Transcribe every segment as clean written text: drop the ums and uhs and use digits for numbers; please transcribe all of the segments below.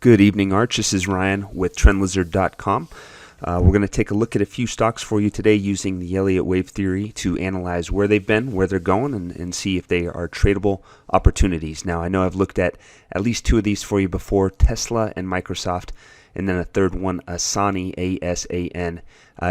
Good evening, Arch. This is Ryan with TrendLizard.com. We're going to take a look at a few stocks for you today using the Elliott wave theory to analyze where they've been, where they're going, and see if they are tradable opportunities. Now, I know I've looked at least two of these for you before, Tesla and Microsoft, and then a third one, Asana, ASAN,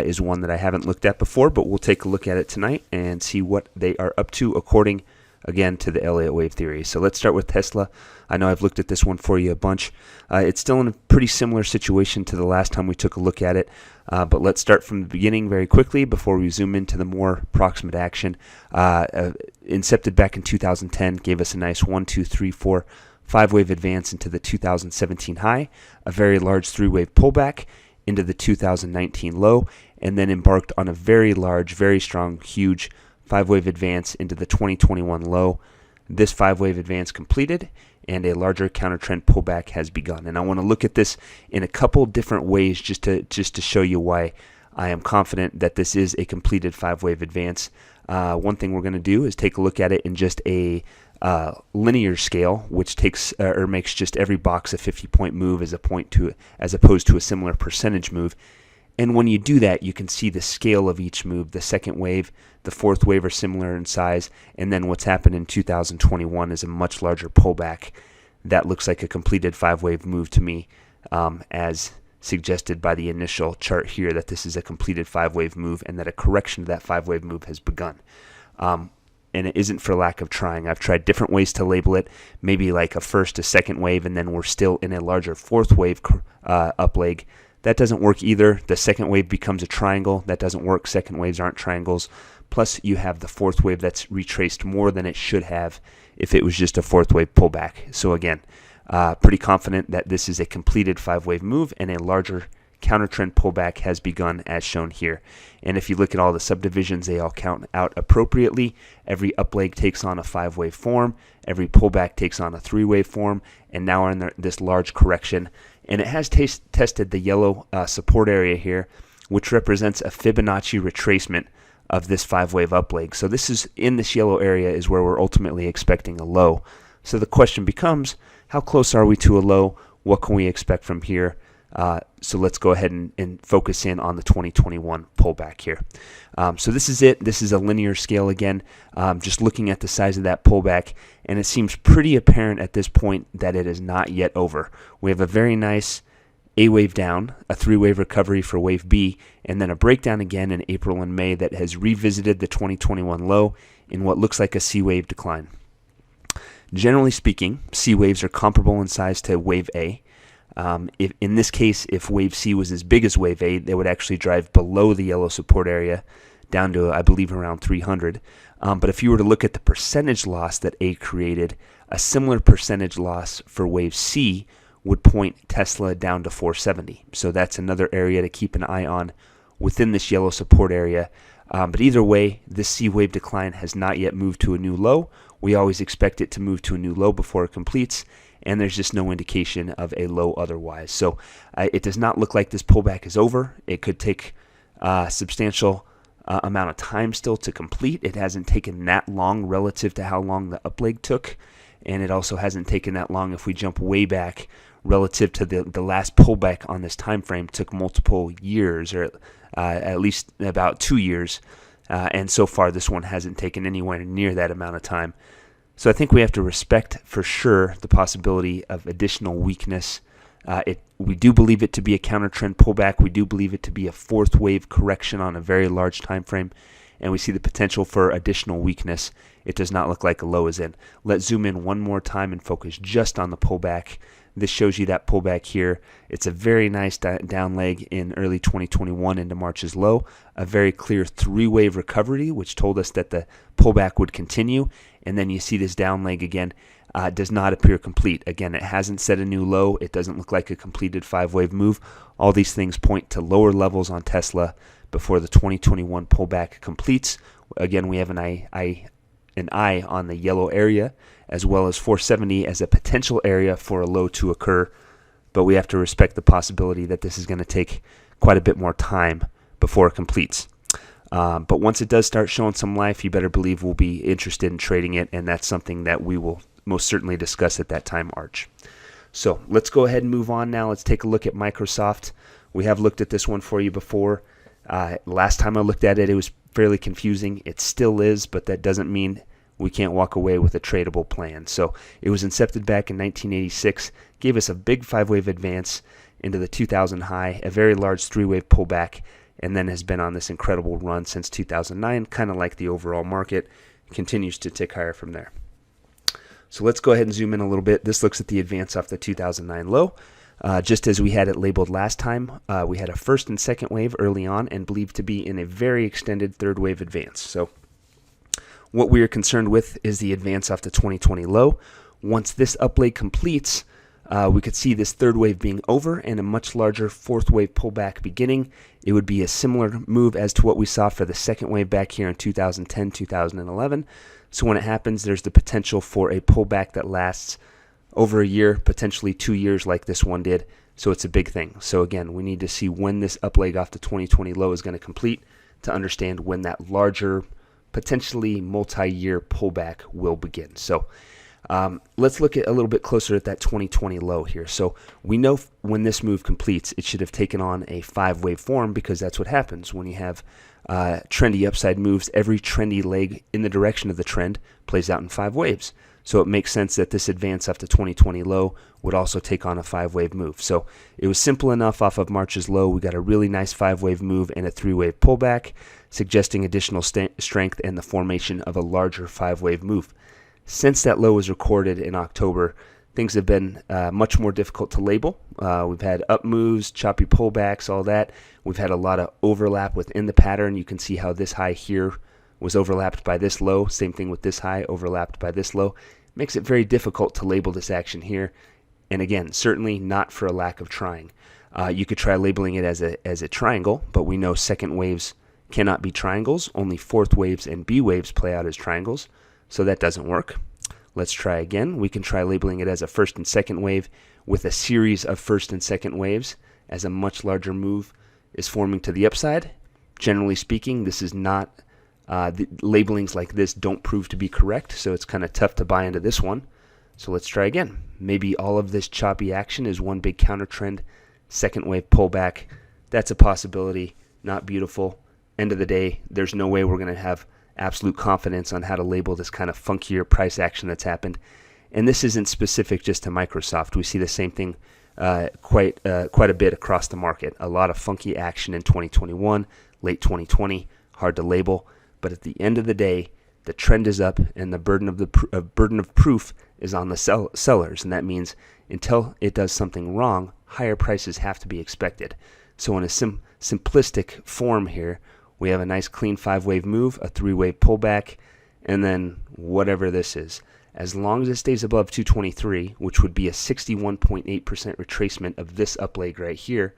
is one that I haven't looked at before, but we'll take a look at it tonight and see what they are up to according again to the Elliott wave theory. So let's start with Tesla. I know I've looked at this one for you a bunch. It's still in a pretty similar situation to the last time we took a look at it, but let's start from the beginning very quickly before we zoom into the more proximate action. Incepted back in 2010, gave us a nice 1, 2, 3, 4, 5-wave advance into the 2017 high, a very large 3-wave pullback into the 2019 low, and then embarked on a very large, very strong, huge 5-wave advance into the 2021 low. This 5-wave advance completed, and a larger counter-trend pullback has begun. And I want to look at this in a couple different ways just to show you why I am confident that this is a completed 5-wave advance. One thing we're going to do is take a look at it in just a linear scale, which takes or makes just every box a 50-point move as opposed to a similar percentage move. And when you do that, you can see the scale of each move. The second wave, the fourth wave are similar in size, and then what's happened in 2021 is a much larger pullback. That looks like a completed 5-wave move to me, as suggested by the initial chart here, that this is a completed 5-wave move and that a correction to that 5-wave move has begun. And it isn't for lack of trying. I've tried different ways to label it, maybe like a first, a second wave, and then we're still in a larger fourth wave up leg. That doesn't work either. The second wave becomes a triangle. That doesn't work. Second waves aren't triangles. Plus, you have the fourth wave that's retraced more than it should have if it was just a fourth wave pullback. So again, pretty confident that this is a completed 5-wave move and a larger counter-trend pullback has begun as shown here. And if you look at all the subdivisions, they all count out appropriately. Every up leg takes on a 5-wave form. Every pullback takes on a 3-wave form. And now we're in this large correction. And it has tested the yellow support area here, which represents a Fibonacci retracement of this 5-wave up leg. So this is in this yellow area is where we're ultimately expecting a low. So the question becomes, how close are we to a low? What can we expect from here? So let's go ahead and focus in on the 2021 pullback here. So this is it. This is a linear scale again, just looking at the size of that pullback, and it seems pretty apparent at this point that it is not yet over. We have a very nice A wave down, a 3-wave recovery for wave B, and then a breakdown again in April and May that has revisited the 2021 low in what looks like a C wave decline. Generally speaking, C waves are comparable in size to wave A. If, in this case, if wave C was as big as wave A, they would actually drive below the yellow support area down to, I believe, around 300. But if you were to look at the percentage loss that A created, a similar percentage loss for wave C would point Tesla down to 470. So that's another area to keep an eye on within this yellow support area. But either way, this C wave decline has not yet moved to a new low. We always expect it to move to a new low before it completes, and there's just no indication of a low otherwise. So it does not look like this pullback is over. It could take a substantial amount of time still to complete. It hasn't taken that long relative to how long the up leg took, and it also hasn't taken that long if we jump way back relative to the last pullback on this time frame. Took multiple years, or at least about 2 years, and so far this one hasn't taken anywhere near that amount of time. So I think we have to respect for sure the possibility of additional weakness. We do believe it to be a counter-trend pullback. We do believe it to be a fourth wave correction on a very large time frame, and we see the potential for additional weakness. It does not look like a low is in. Let's zoom in one more time and focus just on the pullback. This shows you that pullback here. It's a very nice down leg in early 2021 into March's low. A very clear 3-wave recovery, which told us that the pullback would continue. And then you see this down leg again. Does not appear complete. Again, it hasn't set a new low. It doesn't look like a completed 5-wave move. All these things point to lower levels on Tesla before the 2021 pullback completes. Again, we have an eye on the yellow area, as well as 470 as a potential area for a low to occur, but we have to respect the possibility that this is going to take quite a bit more time before it completes. But once it does start showing some life, you better believe we'll be interested in trading it, and that's something that we will most certainly discuss at that time, Arch. So let's go ahead and move on now. Let's take a look at Microsoft. We have looked at this one for you before. Last time I looked at it, it was fairly confusing. It still is, but that doesn't mean we can't walk away with a tradable plan. So it was incepted back in 1986, gave us a big 5-wave advance into the 2000 high, a very large 3-wave pullback, and then has been on this incredible run since 2009, kind of like the overall market. Continues to tick higher from there. So let's go ahead and zoom in a little bit. This looks at the advance off the 2009 low. Just as we had it labeled last time, we had a first and second wave early on and believed to be in a very extended third wave advance. So what we are concerned with is the advance off the 2020 low. Once this up leg completes, we could see this third wave being over and a much larger fourth wave pullback beginning. It would be a similar move as to what we saw for the second wave back here in 2010, 2011. So when it happens, there's the potential for a pullback that lasts over a year, potentially 2 years like this one did. So it's a big thing. So again, we need to see when this up leg off the 2020 low is going to complete to understand when that larger, potentially multi-year pullback will begin. So let's look at a little bit closer at that 2020 low here. So we know when this move completes, it should have taken on a 5-wave form, because that's what happens when you have trendy upside moves. Every trendy leg in the direction of the trend plays out in 5 waves. So it makes sense that this advance up to 2020 low would also take on a 5-wave move. So it was simple enough off of March's low. We got a really nice 5-wave move and a 3-wave pullback, suggesting additional strength and the formation of a larger 5-wave move. Since that low was recorded in October, things have been much more difficult to label. We've had up moves, choppy pullbacks, all that. We've had a lot of overlap within the pattern. You can see how this high here was overlapped by this low. Same thing with this high, overlapped by this low. Makes it very difficult to label this action here. And again, certainly not for a lack of trying. You could try labeling it as a triangle, but we know second waves cannot be triangles. Only fourth waves and B waves play out as triangles. So that doesn't work. Let's try again. We can try labeling it as a first and second wave with a series of first and second waves as a much larger move is forming to the upside. Generally speaking, this is not, the labelings like this don't prove to be correct, so it's kind of tough to buy into this one. So let's try again. Maybe all of this choppy action is one big counter trend, second wave pullback. That's a possibility, not beautiful. End of the day, there's no way we're going to have absolute confidence on how to label this kind of funkier price action that's happened. And this isn't specific just to Microsoft. We see the same thing quite a bit across the market. A lot of funky action in 2021, late 2020, hard to label. But at the end of the day, the trend is up, and the burden of proof is on the sellers. And that means until it does something wrong, higher prices have to be expected. So in a simplistic form here, we have a nice clean 5-wave move, a 3-wave pullback, and then whatever this is. As long as it stays above 223, which would be a 61.8% retracement of this up leg right here,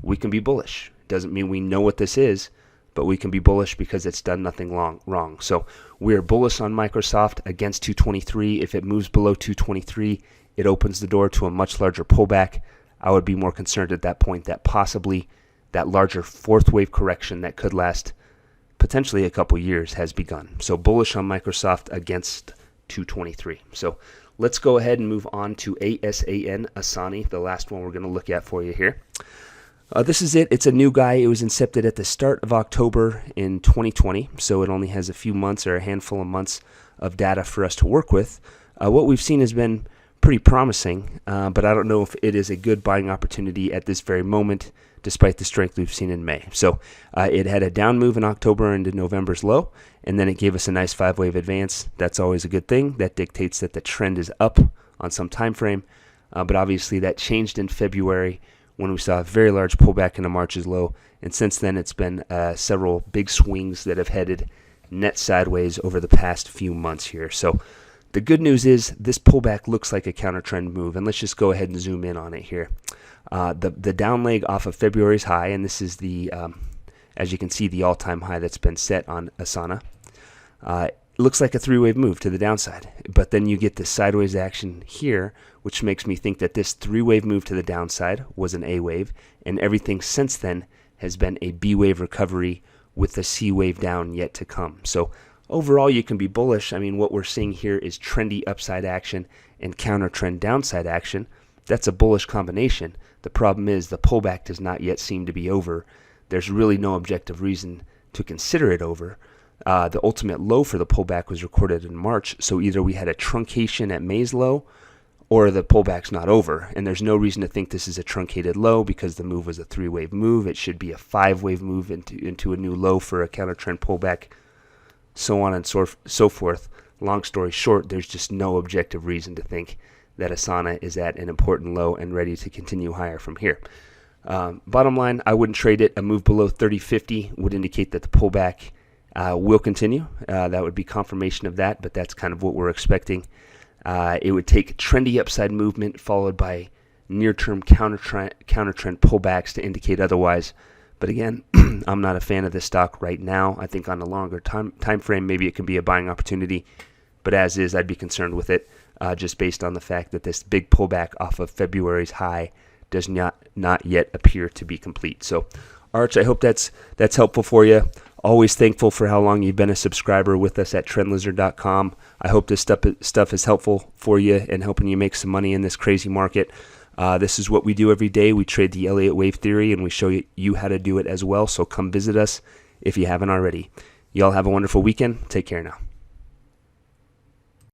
we can be bullish. Doesn't mean we know what this is, but we can be bullish because it's done nothing wrong. So we're bullish on Microsoft against 223. If it moves below 223, it opens the door to a much larger pullback. I would be more concerned at that point that possibly that larger fourth wave correction that could last potentially a couple years has begun. So bullish on Microsoft against 223. So let's go ahead and move on to ASAN, Asana, the last one we're going to look at for you here. This is it. It's a new guy. It was incepted at the start of October in 2020, so it only has a few months or a handful of months of data for us to work with. What we've seen has been pretty promising, but I don't know if it is a good buying opportunity at this very moment, despite the strength we've seen in May. So it had a down move in October into November's low, and then it gave us a nice 5-wave advance. That's always a good thing. That dictates that the trend is up on some time frame, but obviously that changed in February when we saw a very large pullback into March's low, and since then it's been several big swings that have headed net sideways over the past few months here. So the good news is this pullback looks like a counter trend move, and let's just go ahead and zoom in on it here. The down leg off of February's high, and this is the, as you can see, the all-time high that's been set on Asana. It looks like a 3-wave move to the downside, but then you get this sideways action here, which makes me think that this 3-wave move to the downside was an A wave, and everything since then has been a B wave recovery with the C wave down yet to come. So overall, you can be bullish. I mean, what we're seeing here is trendy upside action and counter trend downside action. that's a bullish combination. The problem is the pullback does not yet seem to be over. There's really no objective reason to consider it over. The ultimate low for the pullback was recorded in March, so either we had a truncation at May's low or the pullback's not over. And there's no reason to think this is a truncated low because the move was a 3-wave move. It should be a 5-wave move into a new low for a counter trend pullback, so on and so forth. Long story short, there's just no objective reason to think that Asana is at an important low and ready to continue higher from here. Bottom line, I wouldn't trade it. A move below 30.50 would indicate that the pullback will continue. That would be confirmation of that, but that's kind of what we're expecting. It would take trendy upside movement followed by near-term counter trend pullbacks to indicate otherwise. But again, I'm not a fan of this stock right now. I think on a longer time frame, maybe it can be a buying opportunity. But as is, I'd be concerned with it just based on the fact that this big pullback off of February's high does not yet appear to be complete. So, Arch, I hope that's helpful for you. Always thankful for how long you've been a subscriber with us at TrendLizard.com. I hope this stuff is helpful for you and helping you make some money in this crazy market. This is what we do every day. We trade the Elliott wave theory, and we show you how to do it as well. So come visit us if you haven't already. Y'all have a wonderful weekend. Take care now.